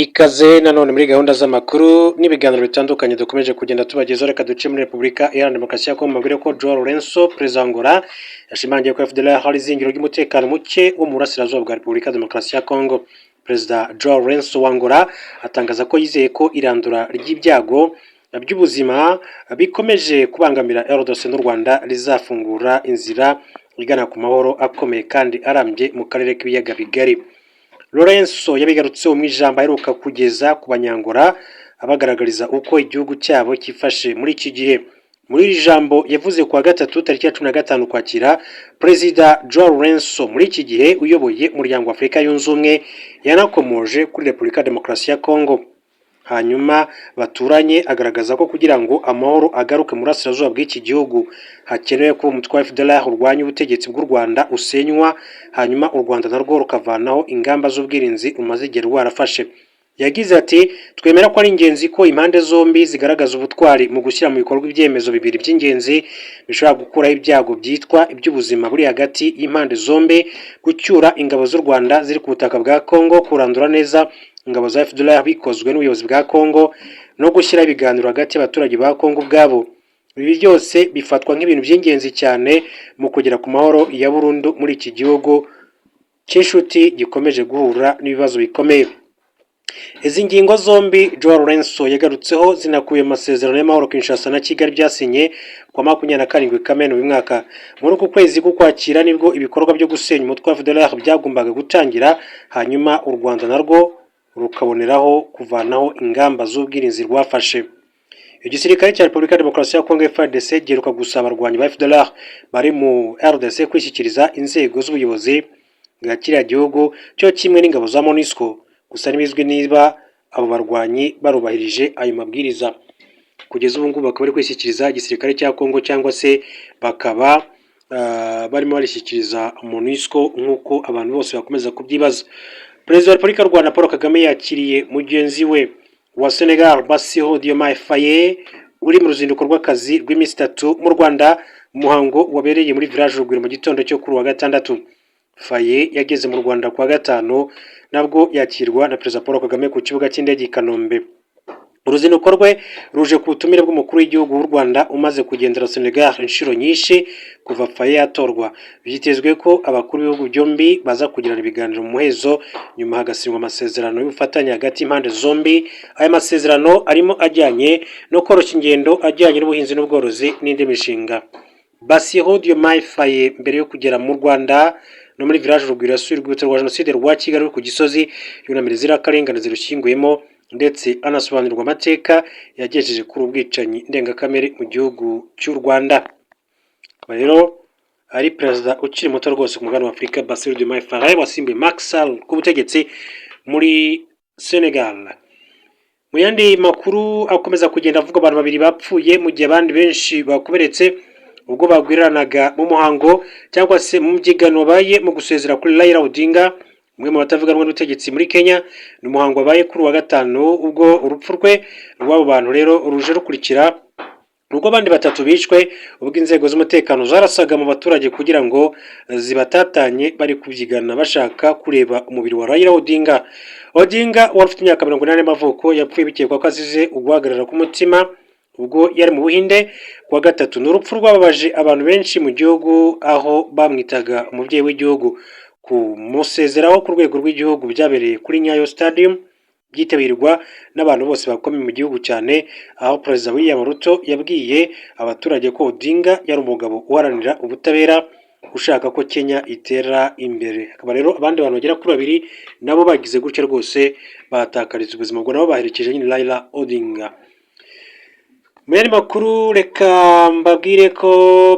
Ikaze nanone muri gahunda z'amakuru n'ibiganiro bitandukanye dukomeje kugenda tubagezaho. Reka duce muri Repubulika Iharanira Demokarasi ya Kongo, mabwire ko Joao Lourenço, perezida wa Angola, yashimangiye ko FDLR hari izingiro ry'umutekano muke wo mu burasirazuba bwa Repubulika ya Demokarasi ya Kongo. Perezida Joao Lourenço wa Angola atangaza ko yizeye ko irandura ry'ibyago by'ubuzima bikomeje kubangamira RDC n'u Rwanda rizafungura inzira igana ku mahoro akomeye kandi arambye mu karere k'ibiyaga bigari. Lourenço yabigarutseho mu ijambo aheruka kugeza ku banyangora abagaragariza uko igihugu cyabo cyifashe muri iki gihe. Muri iri jambo yavuze kuwa gatatu tariki ya 15 Ukwakira, Perezida Joao Lourenço muri iki gihe uyoboye umuryango wa Afurika yunze ubumwe yanakomoje kuri Repubulika ya Demokarasi ya Kongo. Hanyuma baturanye agaragaza ko kugira ngo amahoro agaruke mu burasirazuba bw'iki gihugu hakenewe ko umutwe wa FDLR urwanya ubutegetsi bw'u Rwanda usenywa, hanyuma u Rwanda narwo rukavanaho ingamba z'ubwirinzi rumaze igihe rwarafashe. Yagize ati twemera ko ari ingenzi ko impande zombi zigaragaza ubutwari mu gushyira mu bikorwa ibyemezo bibiri by'ingenzi bishobora gukuraho ibyago byitwa iby'ubuzima buri hagati y'impande zombi: gucyura ingabo z'u Rwanda ziri ku butaka bwa Kongo, kurandura neza ingabo za FDLR bikozwe n'ubuyobozi bwa Kongo, no gushyira ibiganiro hagati y'abaturage ba Kongo ubwabo. Ibi byose bifatwa nk'ibintu by'ingenzi cyane mu kugera ku mahoro ya burundu muri iki gihugu cy'inshuti gikomeje guhura n'ibibazo bikomeye. Izi ngingo zombi Joao Lourenço yagarutseho zinakuye mu masezerano y'amahoro Kinshasa na Kigali byasinye kwa 27 Kamena uyu mwaka. Muri uku kwezi k'Ukwakira nibwo ibikorwa byo gusenya umutwe wa FDLR byagombaga gutangira, hanyuma u Rwanda narwo rukaboneraho kuvanaho ingamba z'ubwirinzi rwafashe. Igisirikare cya Repubulika ya Demokarasi ya Kongo FARDC giheruka gusaba abarwanyi ba FDLR bari mu RDC kwishyikiriza inzego z'ubuyobozi bwa kiriya gihugu cyo kimwe n'ingabo za MONUSCO. Gusa ntibizwi niba abo barwanyi barubahirije ayo mabwiriza. Kugeza ubu ngubu bakaba bari kwishyikiriza igisirikare cya Kongo cyangwa se bakaba barimo barishyikiriza MONUSCO nk'uko abantu bose bakomeza kubyibaza. Perezida wa Repubulika y'u Rwanda Paul Kagame yakiriye mugenzi we wa Senegal Bassirou Diomaye Faye uri mu ruzinduko rw'akazi rw'iminsi 3 mu Rwanda. Umuhango wabereye muri Village Urugwiro mu gitondo cyo kuri wa gatandatu. Faye yageze mu Rwanda kwa gatanu nabwo yakirwa na Perezida Paul Kagame ku kibuga cy'indege i Kanombe. Uruzinduko rwe ruje ku butumire bw'umukuru w'igihugu w'u Rwanda umaze kugendera Senegal inshuro nyinshi kuva Faye yatorwa. Byitezwe ko abakuru b'ibihugu byombi baza kugirana ibiganiro mu muhezo, nyuma hagasinywa amasezerano y'ubufatanye hagati y'impande zombi. Aya masezerano arimo ajyanye no koroshya ingendo, ajyanye n'ubuhinzi n'ubworozi n'indi mishinga. Bassirou Diomaye Faye mbere yo kugera mu Rwanda no muri Village Urugwiro yasuye urwibutso rwa Jenoside rwa Kigali ku Gisozi, yunamira inzirakarengane zirushyinguyemo ndetse anasobanurirwa amateka yagejeje kuri ubwicanyi ndengakamere mu gihugu cy'u Rwanda. Rero ari perezida ukiri muto rwose ku mugabane wa Afurika, Bassirou Diomaye Faye wasimbuye Macky Sall ku butegetsi muri Senegal. Mu yandi makuru akomeza kugenda avuga abantu babiri bapfuye mu gihe abandi benshi bakomeretse ubwo bagwiriranaga mu muhango cyangwa se mu byigano wabaye mu gusezera kuri Raila Odinga, umwe mu batavuga rumwe n'ubutegetsi muri Kenya. Ni umuhango wabaye kuri wa gatanu ubwo urupfu rwe rw'abo bantu rero ruje rukurikira ubwo abandi batatu bishwe ubwo inzego z'umutekano zarasaga mu baturage kugira ngo zibatatanye bari kubyigana bashaka kureba umubiri wa Raila Odinga. Odinga wari ufite imyaka 80 y'amavuko yapfuye bikekwa ko azize uguhagarara k'umutima ubwo yari mu Buhinde. Kuwa gatatu ni urupfu rwababaje abantu benshi mu gihugu, aho bamwitaga umubyeyi w'igihugu. Kumusezeraho ku rwego rw'igihugu byabereye kuri Nyayo Stadium, byitabirwa n'abantu bose bakomeye mu gihugu cyane, aho Perezida William Ruto yabwiye abaturage ko Odinga yari umugabo uharanira ubutabera ushaka ko Kenya itera imbere. Akaba rero abandi bantu bagera kuri babiri nabo bagize gutya rwose batakariza ubuzima bwo nabo baherekeje nyine Raila Odinga. Mu yandi makuru reka mbabwire ko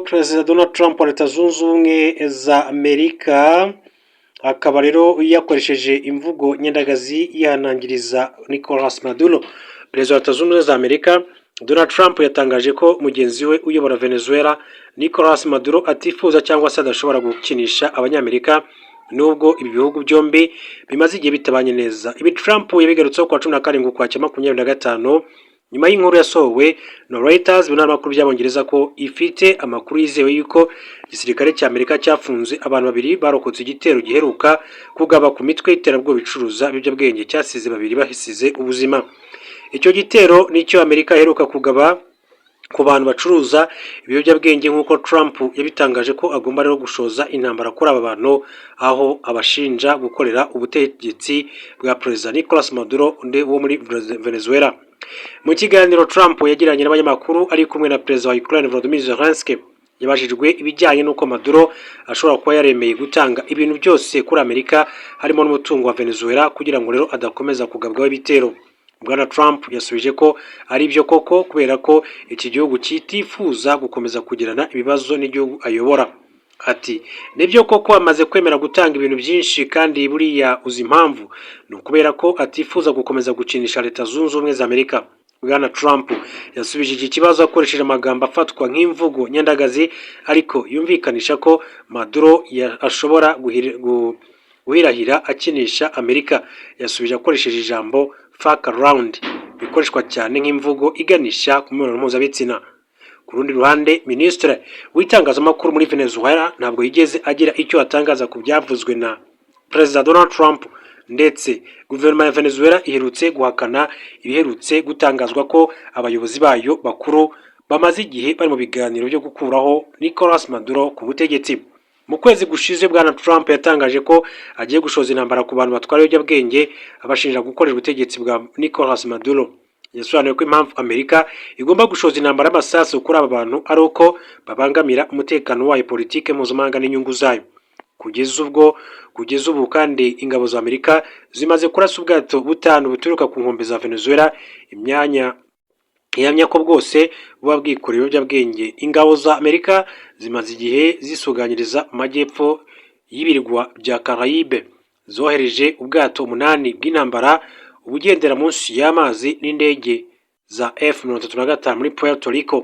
Perezida Donald Trump wa Leta Zunze Ubumwe za Amerika akaba rero yakoresheje imvugo nyandagazi yihanangiriza Nicolas Maduro. Perezida wa Leta Zunze Ubumwe za Amerika Donald Trump yatangaje ko mugenzi we uyobora Venezuela Nicolas Maduro atifuza cyangwa se adashobora gukinisha abanyamerika nubwo ibi bihugu byombi bimaze igihe bitabanye neza. Ibi Trump yabigarutseho kwa 17 Ukwakira 2025 nyuma y'inkuru yasohowe na Reuters binaramakuru by'abongereza ko ifite amakuru yizewe yuko igisirikare cya Amerika cyafunze abantu babiri barokotse igitero giheruka kugaba ku mitwe y'iterabwoba bicuruza ibiyobyabwenge cyasize babiri bahisize ubuzima. Icyo gitero nicyo Amerika iheruka kugaba ku bantu bacuruza ibiyobyabwenge nk'uko Trump yabitangaje ko agomba rero gushoza intambara kuri aba bantu, aho abashinja gukorera ubutegetsi bwa Perezida Nicolas Maduro wo muri Venezuela. Mu kiganiro Trump yagiranye n'abanyamakuru ari kumwe na Perezida wa Ukraine Volodymyr Zelensky, yabajijwe ibijyanye n'uko Maduro ashobora kuba yaremeye gutanga ibintu byose kuri Amerika harimo n'umutungo wa Venezuela kugira ngo rero adakomeza kugabwaho ibitero. Bwana Trump yasubije ko ari byo koko kubera ko iki gihugu kitifuza gukomeza kugirana ibibazo n'igihugu ayobora. Ati nibyo koko amaze kwemera gutanga ibintu byinshi kandi buriya uzi impamvu ni ukubera ko atifuza gukomeza gukinisha Leta Zunze Ubumwe za Amerika. Bwana Trump yasubije iki kibazo akoresheje amagambo afatwa nk'imvugo nyandagazi ariko yumvikanisha ko Maduro ashobora guhirahira akinisha Amerika. Yasubije akoresheje ijambo fuck around bikoreshwa cyane nk'imvugo iganisha ku mibonano mpuzabitsina. Ku rundi ruhande, Minisitiri w'itangazamakuru muri Venezuela ntabwo yigeze agira icyo atangaza ku byavuzwe na Perezida Donald Trump, ndetse guverinoma ya Venezuela iherutse guhakana ibiherutse gutangazwa ko abayobozi bayo bakuru bamaze igihe bari mu biganiro byo gukuraho Nicolas Maduro ku butegetsi. Mu kwezi gushize Bwana Trump yatangaje ko agiye gushoza intambara ku bantu batwara ibiyobyabwenge abashinja gukorera ubutegetsi bwa Nicolas Maduro. Yasobanuye ko impamvu Amerika igomba gushoza intambara y'amasasu kuri aba bantu ari uko babangamira umutekano wayo, politike mpuzamahanga n'inyungu zayo. Kugeza ubu kandi ingabo za Amerika zimaze kurasa ubwato butanu buturuka ku nkombe za Venezuela, ihamya ko bwose buba bwikorera ibiyobyabwenge. Ingabo za Amerika zimaze igihe zisuganyiriza mu majyepfo y'ibirwa bya Caraïbe, zohereje ubwato 8 bw'intambara ubugendera munsi y'amazi n'indege za F-35 muri Puerto Rico.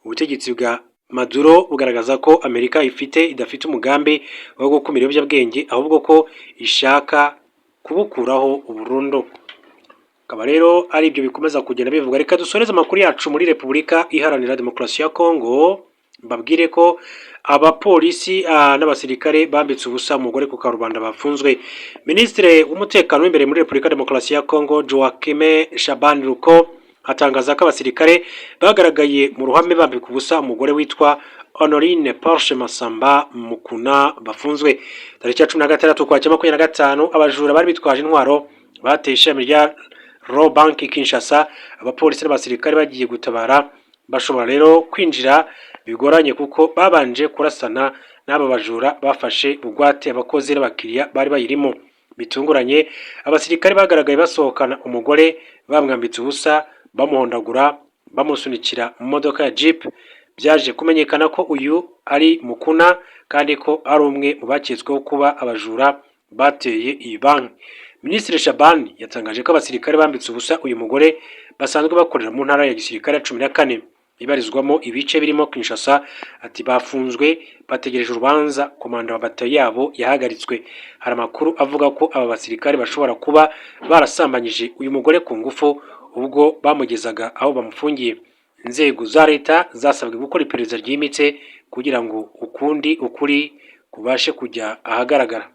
Ubutegetsi bwa Maduro bugaragaza ko Amerika idafite umugambi wo gukumira ibiyobyabwenge ahubwo ko ishaka kubukuraho burundu. Akaba rero ari ibyo bikomeza kugenda bivuga. Reka dusoreze amakuru yacu muri Repubulika Iharanira Demokarasi ya Kongo. Mbabwire ko abapolisi n'abasirikare bambitse ubusa umugore ku karubanda bafunzwe. Minisitiri w'umutekano w'imbere muri Repubulika Demokarasi ya Kongo Joachim Shaban Ruko atangaza ko abasirikare bagaragaye mu ruhame bambika ubusa umugore witwa Honorine Porsche Masamba Mukuna bafunzwe. Tariki ya 16 kwa 2025 abajura bari bitwaje intwaro bateye ishami rya Royal Bank Kinshasa. Abapolisi n'abasirikare bagiye gutabara bashobora rero kwinjira bigoranye kuko babanje kurasana n'aba bajura bafashe bugwate abakozi n'abakiriya bari bayirimo. Bitunguranye abasirikare bagaragaye basohokana umugore bamwambitse ubusa bamuhondagura bamusunikira mu modoka ya Jeep. Byaje kumenyekana ko uyu ari Mukuna kandi ko ari umwe mu baketsweho kuba abajura bateye iyi banki. Minisitiri Shaban yatangaje ko abasirikare bambitse ubusa uyu mugore basanzwe bakorera mu ntara ya gisirikare ya 14 ibarizwamo ibice birimo Kinshasa. Ati bafunzwe bategereje urubanza, komanda wa batayo yabo yahagaritswe. Hari amakuru avuga ko aba basirikare bashobora kuba barasambanyije uyu mugore ku ngufu ubwo bamugezaga aho bamufungiye. Inzego za leta zasabwe gukora iperereza ryimitse kugira ngo ukuri kubashe kujya ahagaragara.